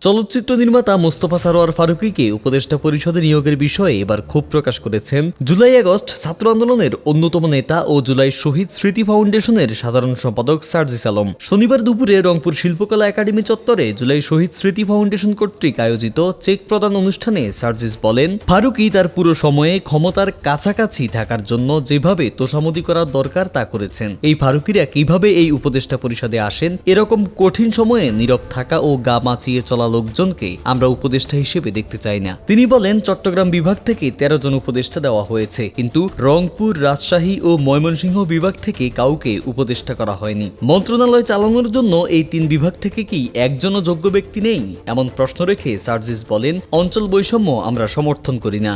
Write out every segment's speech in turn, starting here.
চলচ্চিত্র নির্মাতা মোস্তফা সরোয়ার ফারুকীকে উপদেষ্টা পরিষদে নিয়োগের বিষয়ে এবার ক্ষোভ প্রকাশ করেছেন জুলাই আগস্ট ছাত্র আন্দোলনের অন্যতম নেতা ও জুলাই শহীদ স্মৃতি ফাউন্ডেশনের সাধারণ সম্পাদক সার্জিস আলম। শনিবার দুপুরে রংপুর শিল্পকলা একাডেমি চত্বরে জুলাই শহীদ স্মৃতি ফাউন্ডেশন কর্তৃক আয়োজিত চেক প্রদান অনুষ্ঠানে সার্জিস বলেন, ফারুকী তার পুরো সময়ে ক্ষমতার কাছাকাছি থাকার জন্য যেভাবে তোষামোদি করার দরকার তা করেছেন। এই ফারুকীরা কিভাবে এই উপদেষ্টা পরিষদে আসেন? এরকম কঠিন সময়ে নীরব থাকা ও গা মাচিয়ে চলা লোকজনকে আমরা উপদেষ্টা হিসেবে দেখতে চাই না। তিনি বলেন, চট্টগ্রাম বিভাগ থেকে 13 জন উপদেষ্টা দেওয়া হয়েছে, কিন্তু রংপুর, রাজশাহী ও ময়মনসিংহ বিভাগ থেকে কাউকে উপদেষ্টা করা হয়নি। মন্ত্রণালয় চালানোর জন্য এই 3 বিভাগ থেকে কি একজনও যোগ্য ব্যক্তি নেই? এমন প্রশ্ন রেখে সার্জিস বলেন, অঞ্চল বৈষম্য আমরা সমর্থন করি না।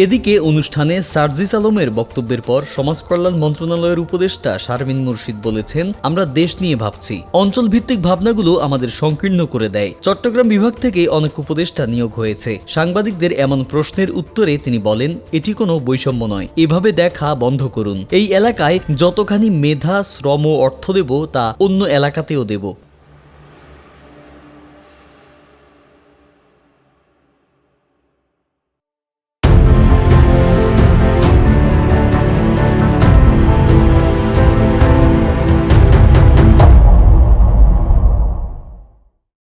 এদিকে অনুষ্ঠানে সার্জিস আলমের বক্তব্যের পর সমাজ কল্যাণ মন্ত্রণালয়ের উপদেষ্টা শারমিন মুর্শিদ বলেছেন, আমরা দেশ নিয়ে ভাবছি, অঞ্চল ভিত্তিক ভাবনাগুলো আমাদের সংকীর্ণ করে দেয়। চট্টগ্রাম বিভাগ থেকে অনেক উপদেষ্টা নিয়োগ হয়েছে। সাংবাদিকদের এমন প্রশ্নের উত্তরে তিনি বলেন, এটি কোনো বৈষম্য নয়, এভাবে দেখা বন্ধ করুন। এই এলাকায় যতখানি মেধা, শ্রম ও অর্থ দেব তা অন্য এলাকাতেও দেব।